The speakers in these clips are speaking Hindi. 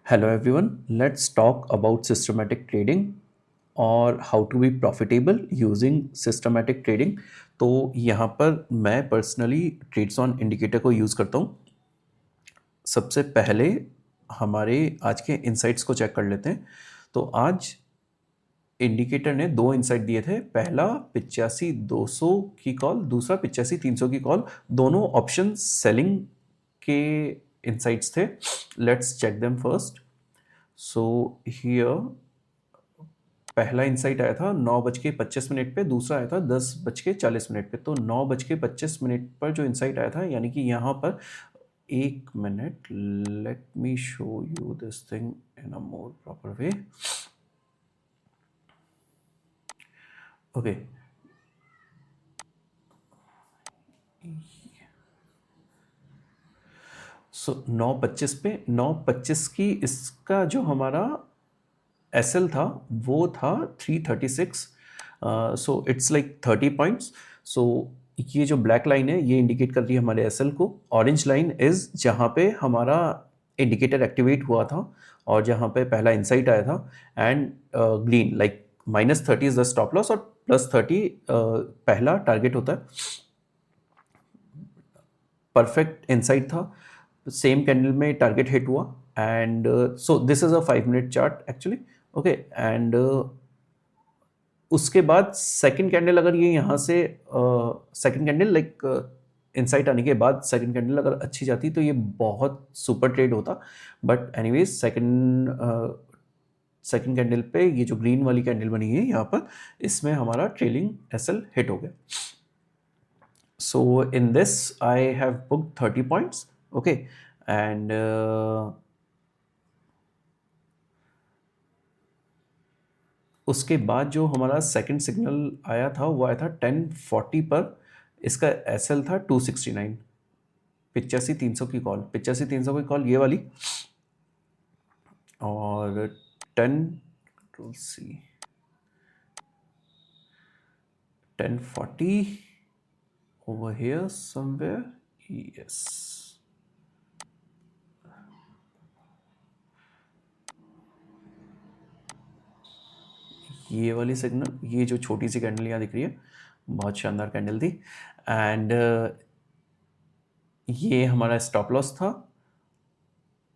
Hello everyone, let's talk about systematic trading और how to be profitable using systematic trading। तो यहाँ पर मैं पर्सनली ट्रेड्स ऑन इंडिकेटर को यूज़ करता हूँ। सबसे पहले हमारे आज के इनसाइट्स को चेक कर लेते हैं। तो आज इंडिकेटर ने दो इनसाइट दिए थे, पहला 85,200 की कॉल, दूसरा 85,300 की कॉल। दोनों ऑप्शन सेलिंग के इनसाइट्स थे। Let's check them first. So here पहला इंसाइट आया था 9:25 पे, दूसरा आया था 10:40 पे। तो 9:25 पर जो इंसाइट आया था, यानी कि यहाँ पर एक minute, let me show you this thing in a more proper way. Okay, so 9:25 की इसका जो हमारा एसएल था वो था 336। So it's like 30 points. So ये जो ब्लैक लाइन है ये इंडिकेट कर रही है हमारे एसएल को। ऑरेंज लाइन इज जहाँ पे हमारा इंडिकेटर एक्टिवेट हुआ था और जहाँ पे पहला इंसाइट आया था। And green like -30 is the stop loss और +30 पहला टारगेट होता है। परफेक्ट इंसाइट था, सेम कैंडल में टारगेट हिट हुआ। And so this is a 5 minute chart actually. Okay, and उसके बाद सेकंड कैंडल, अगर ये यहाँ से सेकंड कैंडल लाइक इनसाइट आने के बाद सेकंड कैंडल अगर अच्छी जाती तो ये बहुत सुपर ट्रेड होता। बट एनीवेज सेकंड कैंडल पे ये जो ग्रीन वाली कैंडल बनी है यहाँ पर, इसमें हमारा ट्रेलिंग एसएल हिट हो गया। So in this I have booked 30 points. Okay, and उसके बाद जो हमारा सेकंड सिग्नल आया था वो आया था 10:40 पर। इसका एसएल था 269। 85,300 की कॉल, 85,300 की कॉल ये वाली। और 10:40 over here somewhere, yes। ये वाली सिग्नल, ये जो छोटी सी कैंडल यहाँ दिख रही है, बहुत शानदार कैंडल थी। एंड ये हमारा स्टॉप लॉस था,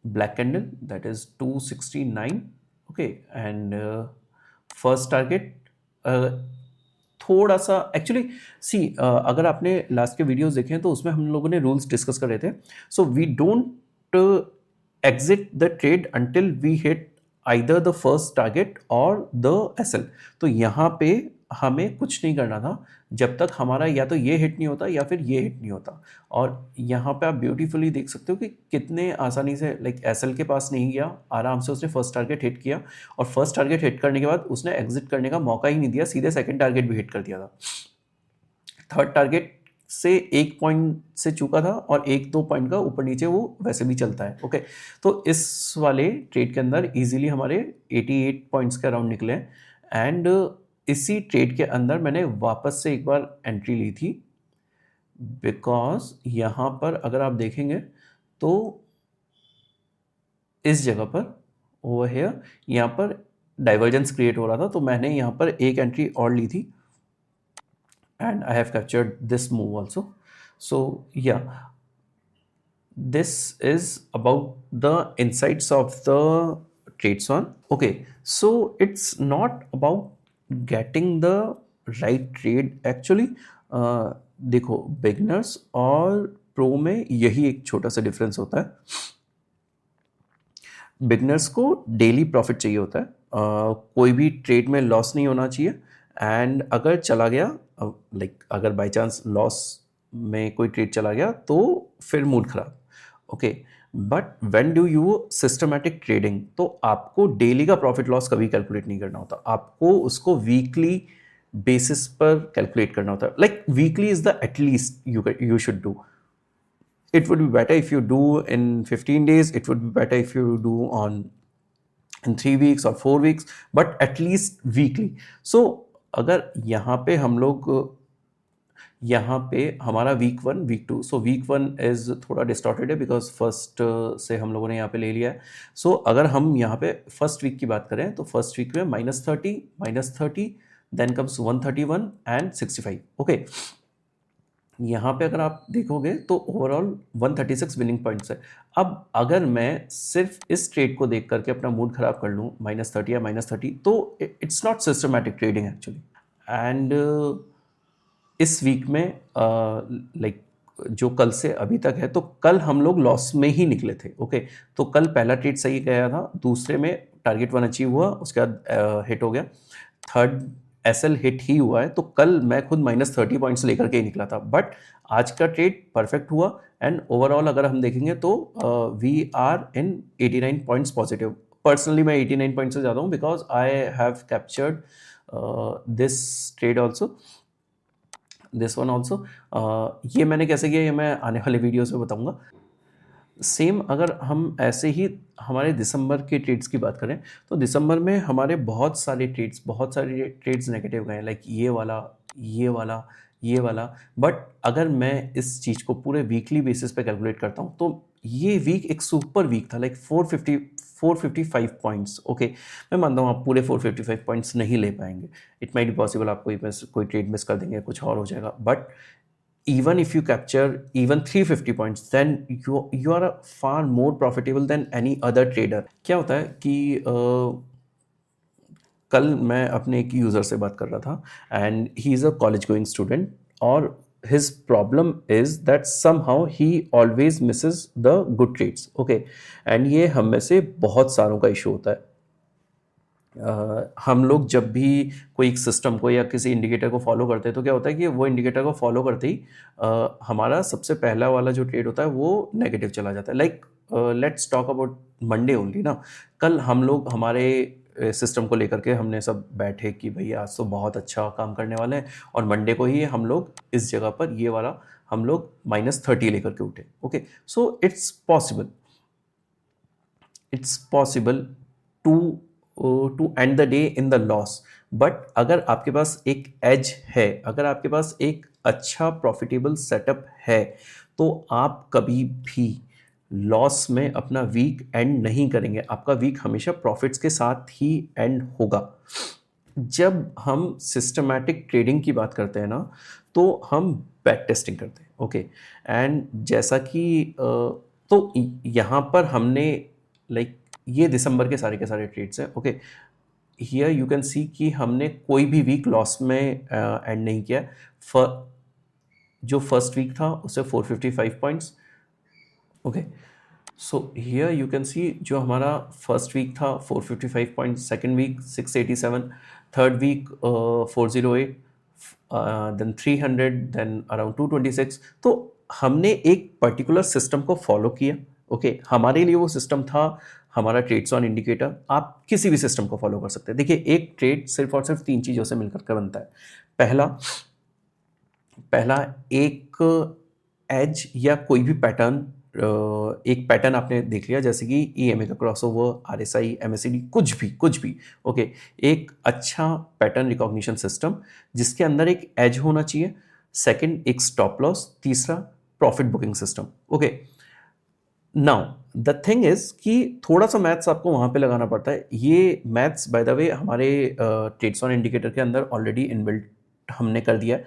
black candle, that is 269। Okay, and first target थोड़ा सा एक्चुअली सी, अगर आपने लास्ट के वीडियोस देखे हैं तो उसमें हम लोगों ने रूल्स डिस्कस कर रहे थे। So we don't exit the trade until we hit either the first target or the SL। तो यहाँ पे हमें कुछ नहीं करना था जब तक हमारा या तो ये हिट नहीं होता या फिर ये हिट नहीं होता। और यहाँ पे आप ब्यूटीफुली देख सकते हो कि कितने आसानी से लाइक एसएल के पास नहीं गया, आराम से उसने फर्स्ट टारगेट हिट किया। और फर्स्ट टारगेट हिट करने के बाद उसने एग्जिट करने का मौका ही नहीं दिया, सीधे सेकंड टारगेट भी हिट कर दिया था। थर्ड टारगेट से 1 पॉइंट से चूका था और 1-2 पॉइंट का ऊपर नीचे वो वैसे भी चलता है। ओके, तो इस वाले ट्रेड के अंदर इजीली हमारे 88 पॉइंट्स के अराउंड निकले। एंड इसी ट्रेड के अंदर मैंने वापस से एक बार एंट्री ली थी, बिकॉज यहाँ पर अगर आप देखेंगे तो इस जगह पर ओवर हियर यहाँ पर डाइवर्जेंस क्रिएट हो रहा था, तो मैंने यहाँ पर एक एंट्री और ली थी and I have captured this move also। So yeah, this is about the insights of the trades one। Okay, so it's not about getting the right trade actually। देखो, बिगनर्स और प्रो में यही एक छोटा सा डिफरेंस होता है। बिगनर्स को डेली प्रॉफिट चाहिए होता है, कोई भी ट्रेड में लॉस नहीं होना चाहिए। एंड अगर चला गया, लाइक अगर बाई चांस लॉस में कोई ट्रेड चला गया तो फिर मूड खराब। Okay, but when do you systematic trading, तो आपको डेली का प्रॉफिट लॉस कभी कैलकुलेट नहीं करना होता, आपको उसको वीकली बेसिस पर कैलकुलेट करना होता है। Like weekly is the at least you should do. It would be better if you do in 15 days, it would be better if you do on in 3 weeks or 4 weeks, but at least weekly। So अगर यहाँ पे हम लोग यहाँ पे हमारा week 1 week 2, so week 1 is थोड़ा डिस्टॉर्टेड है बिकॉज फर्स्ट से हम लोगों ने यहाँ पे ले लिया है. सो अगर हम यहाँ पे फर्स्ट वीक की बात करें तो फर्स्ट वीक में -30 देन कम्स 131 एंड 65. ओके, यहाँ पे अगर आप देखोगे तो ओवरऑल 136 विनिंग पॉइंट्स है. अब अगर मैं सिर्फ इस ट्रेड को देख करके अपना मूड खराब कर लूँ -30 या -30, तो it's not systematic trading actually. And इस वीक में लाइक जो कल से अभी तक है, तो कल हम लोग लॉस में ही निकले थे. ओके, तो कल पहला ट्रेड सही गया था, दूसरे में टारगेट 1 अचीव हुआ, उसके बाद हिट हो गया, थर्ड एसएल हिट ही हुआ है, तो कल मैं खुद -30 पॉइंट्स लेकर के ही निकला था. बट आज का ट्रेड परफेक्ट हुआ एंड ओवरऑल अगर हम देखेंगे तो we are in 89 points positive. Personally मैं 89 पॉइंट्स से ज़्यादा हूँ because I have captured this trade also, this one also. ये मैंने कैसे किया ये मैं आने वाले वीडियोस में बताऊंगा. सेम अगर हम ऐसे ही हमारे दिसंबर के ट्रेड्स की बात करें तो दिसंबर में हमारे बहुत सारे ट्रेड्स नेगेटिव गए, लाइक ये वाला, ये वाला, ये वाला. बट अगर मैं इस चीज़ को पूरे वीकली बेसिस पे कैलकुलेट करता हूँ तो ये वीक एक सुपर वीक था, लाइक 455 पॉइंट्स. ओके, मैं मानता हूँ आप पूरे 455 पॉइंट्स नहीं ले पाएंगे. इट माइट बी पॉसिबल आप कोई ट्रेड मिस कर देंगे, कुछ और हो जाएगा. But even if you capture even 350 points, then you are far more profitable than any other trader. क्या होता है कि कल मैं अपने एक यूज़र से बात कर रहा था and he is a college going student और his problem is that somehow he always misses the good trades. Okay, and ये हम में से बहुत सारों का इशू होता है. हम लोग जब भी कोई एक सिस्टम को या किसी इंडिकेटर को फॉलो करते हैं तो क्या होता है कि वो इंडिकेटर को फॉलो करते ही हमारा सबसे पहला वाला जो ट्रेड होता है वो नेगेटिव चला जाता है. Like let's talk about Monday only ना. कल हम लोग हमारे सिस्टम को लेकर के हमने सब बैठे कि भाई आज तो बहुत अच्छा काम करने वाले हैं और मंडे को ही हम लोग इस जगह पर ये वाला हम लोग -30 लेकर के उठे. Okay, so it's possible to end the day in the loss. But अगर आपके पास एक एज है, अगर आपके पास एक अच्छा प्रॉफिटेबल सेटअप है, तो आप कभी भी लॉस में अपना वीक एंड नहीं करेंगे. आपका वीक हमेशा प्रॉफिट्स के साथ ही एंड होगा. जब हम सिस्टमैटिक ट्रेडिंग की बात करते हैं ना तो हम बैक टेस्टिंग करते हैं. ओके, एंड जैसा कि तो यहाँ पर हमने लाइक ये दिसंबर के सारे ट्रेड्स हैं. ओके, हियर यू कैन सी कि हमने कोई भी वीक लॉस में एंड नहीं किया. जो फर्स्ट वीक था उसे 455 points. Okay, so here you can see जो हमारा फर्स्ट वीक था 455 points, second week 687, third week 408, then 300, then around 226. तो हमने एक पर्टिकुलर सिस्टम को फॉलो किया. ओके, हमारे लिए वो सिस्टम था हमारा ट्रेड्स ऑन इंडिकेटर. आप किसी भी सिस्टम को फॉलो कर सकते हैं. देखिए, एक ट्रेड सिर्फ और सिर्फ 3 चीज़ों से मिलकर के बनता है. पहला एक एज या कोई भी पैटर्न, एक पैटर्न आपने देख लिया जैसे कि EMA का क्रॉसओवर, RSI, MACD, कुछ भी. ओके, एक अच्छा पैटर्न रिकॉग्निशन सिस्टम जिसके अंदर एक एज होना चाहिए. सेकंड, एक स्टॉप लॉस. तीसरा, profit booking system. Okay, now the thing is कि थोड़ा सा मैथ्स आपको वहाँ पे लगाना पड़ता है. ये मैथ्स बाय द वे हमारे ट्रेड्स ऑन इंडिकेटर के अंदर ऑलरेडी इनबिल्ट हमने कर दिया है.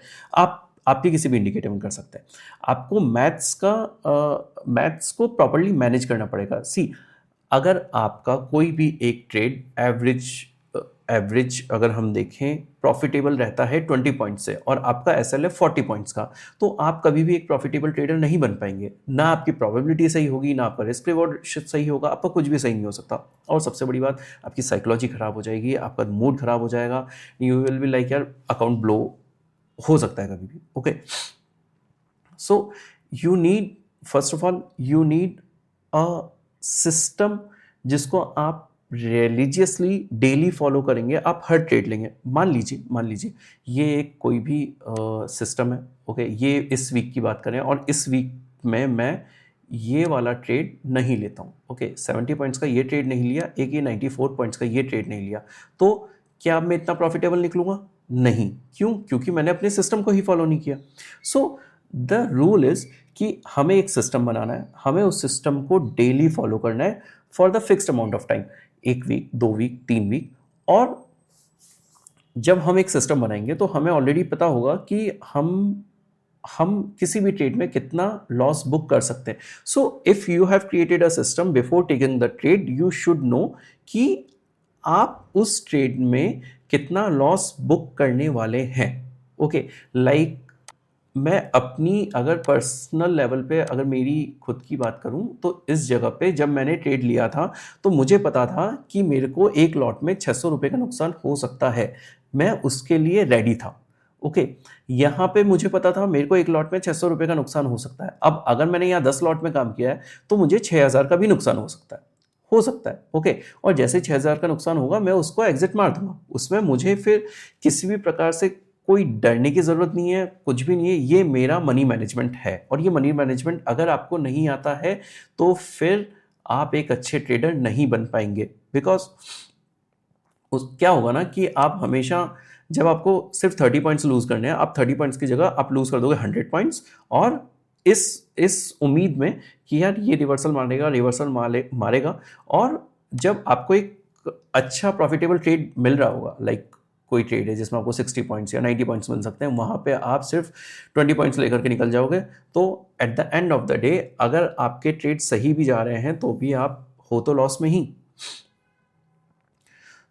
आपके किसी भी इंडिकेटर में कर सकते हैं. आपको मैथ्स को प्रॉपर्ली मैनेज करना पड़ेगा. सी, अगर आपका कोई भी एक ट्रेड एवरेज अगर हम देखें प्रॉफिटेबल रहता है 20 पॉइंट्स से और आपका SL है 40 पॉइंट्स का, तो आप कभी भी एक प्रॉफिटेबल ट्रेडर नहीं बन पाएंगे. ना आपकी प्रोबेबिलिटी सही होगी, ना आपका रिस्क रिवॉर्ड सही होगा, आपका कुछ भी सही नहीं हो सकता. और सबसे बड़ी बात, आपकी साइकोलॉजी खराब हो जाएगी, आपका मूड खराब हो जाएगा. यू विल बी लाइक यार अकाउंट ब्लो हो सकता है कभी भी. Okay, so you need, first of all you need a system जिसको आप रिलीजियसली डेली फॉलो करेंगे. आप हर ट्रेड लेंगे. मान लीजिए ये एक कोई भी सिस्टम है. ओके, ये इस वीक की बात करें और इस वीक में मैं ये वाला ट्रेड नहीं लेता हूँ. ओके, 70 पॉइंट्स का ये ट्रेड नहीं लिया, एक ये 94 पॉइंट्स का ये ट्रेड नहीं लिया, तो क्या मैं इतना प्रॉफिटेबल निकलूंगा? नहीं। क्यों? क्योंकि मैंने अपने सिस्टम को ही फॉलो नहीं किया। सो द रूल इज कि हमें एक सिस्टम बनाना है, हमें उस सिस्टम को डेली फॉलो करना है for the fixed amount of time, 1 week, 2 week, 3 week. और जब हम एक सिस्टम बनाएंगे तो हमें ऑलरेडी पता होगा कि हम किसी भी ट्रेड में कितना लॉस बुक कर सकते हैं। So if you have created a system before taking the trade, you should know कि आप उस ट्रेड में कितना लॉस बुक करने वाले हैं। ओके, लाइक मैं अपनी अगर पर्सनल लेवल पे अगर मेरी खुद की बात करूं तो इस जगह पे जब मैंने ट्रेड लिया था तो मुझे पता था कि मेरे को एक लॉट में 600 रुपये का नुकसान हो सकता है। मैं उसके लिए रेडी था। ओके, यहाँ पे मुझे पता था मेरे को एक लॉट में 600 रुपये का नुकसान हो सकता है। अब अगर मैंने यहाँ 10 लॉट में काम किया है तो मुझे 6,000 का भी नुकसान हो सकता है, हो सकता है। ओके, और जैसे 6,000 का नुकसान होगा मैं उसको एग्जिट मार दूंगा। उसमें मुझे फिर किसी भी प्रकार से कोई डरने की ज़रूरत नहीं है, कुछ भी नहीं है। ये मेरा मनी मैनेजमेंट है, और ये मनी मैनेजमेंट अगर आपको नहीं आता है तो फिर आप एक अच्छे ट्रेडर नहीं बन पाएंगे। बिकॉज क्या होगा ना कि आप हमेशा, जब आपको सिर्फ 30 पॉइंट्स लूज करने हैं, आप 30 पॉइंट्स की जगह आप लूज कर दोगे 100 पॉइंट्स, और इस उम्मीद में कि यार ये रिवर्सल मारेगा, रिवर्सल मारेगा। और जब आपको एक अच्छा प्रॉफिटेबल ट्रेड मिल रहा होगा, लाइक कोई ट्रेड है जिसमें आपको 60 पॉइंट्स या 90 पॉइंट्स मिल सकते हैं, वहाँ पे आप सिर्फ 20 पॉइंट्स लेकर के निकल जाओगे। तो at the end of the day अगर आपके ट्रेड सही भी जा रहे हैं तो भी आप हो तो लॉस में ही।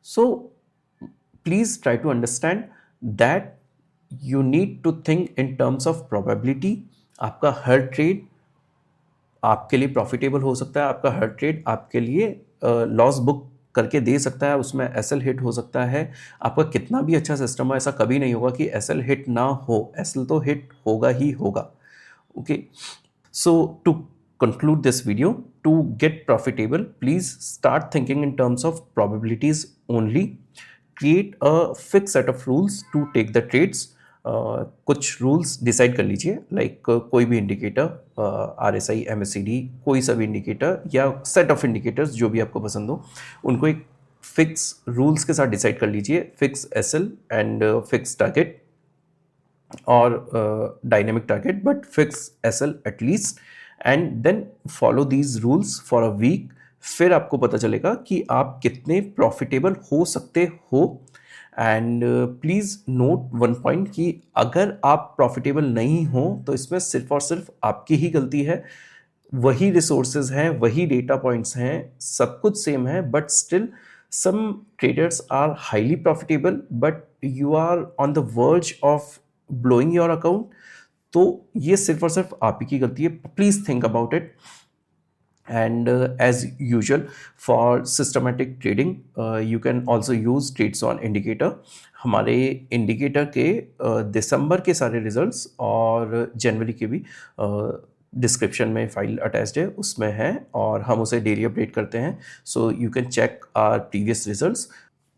So please try to understand that you need to think in terms of probability. आपका हर ट्रेड आपके लिए प्रॉफिटेबल हो सकता है, आपका हर ट्रेड आपके लिए लॉस बुक करके दे सकता है, उसमें एसएल हिट हो सकता है। आपका कितना भी अच्छा सिस्टम हो, ऐसा कभी नहीं होगा कि एसएल हिट ना हो, एसएल तो हिट होगा ही होगा। Okay, so to conclude this video, to get profitable, please start thinking in terms of probabilities only. Create a fixed set of rules to take the trades. कुछ रूल्स डिसाइड कर लीजिए, लाइक कोई भी इंडिकेटर, आरएसआई, एमएससीडी, कोई सा भी इंडिकेटर या सेट ऑफ इंडिकेटर्स जो भी आपको पसंद हो, उनको एक फिक्स रूल्स के साथ डिसाइड कर लीजिए। Fix SL and fix target, और dynamic target, but fix SL at least, and then follow these rules for a week. फिर आपको पता चलेगा कि आप कितने प्रॉफिटेबल हो सकते हो। And please note one point कि अगर आप प्रॉफिटेबल नहीं हो तो इसमें सिर्फ और सिर्फ आपकी ही गलती है। वही रिसोर्सेज हैं, वही डेटा पॉइंट्स हैं, सब कुछ सेम है, but still some traders are highly profitable but you are on the verge of blowing your account. तो ये सिर्फ और सिर्फ आप ही की गलती है। Please think about it. And as usual for systematic trading you can also use Trades on Indicator. हमारे इंडिकेटर के दिसंबर के सारे रिजल्ट्स और जनवरी के भी डिस्क्रिप्शन में फाइल अटैच्ड है, उसमें है, और हम उसे डेली अपडेट करते हैं। So you can check our previous results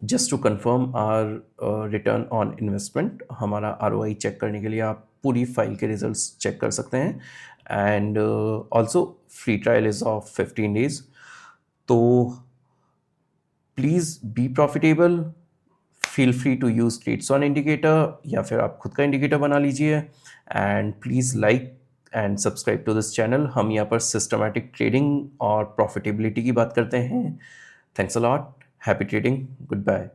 just to confirm our return on investment. हमारा आरओआई चेक करने के लिए आप पूरी फाइल के रिजल्ट्स चेक कर सकते हैं। And also free trial is of 15 days। तो please be profitable, feel free to use Trades on Indicator, या फिर आप खुद का इंडिकेटर बना लीजिए। And please like and subscribe to this channel. हम यहाँ पर सिस्टमैटिक ट्रेडिंग और प्रॉफिटेबिलिटी की बात करते हैं। Thanks a lot, happy trading, good bye.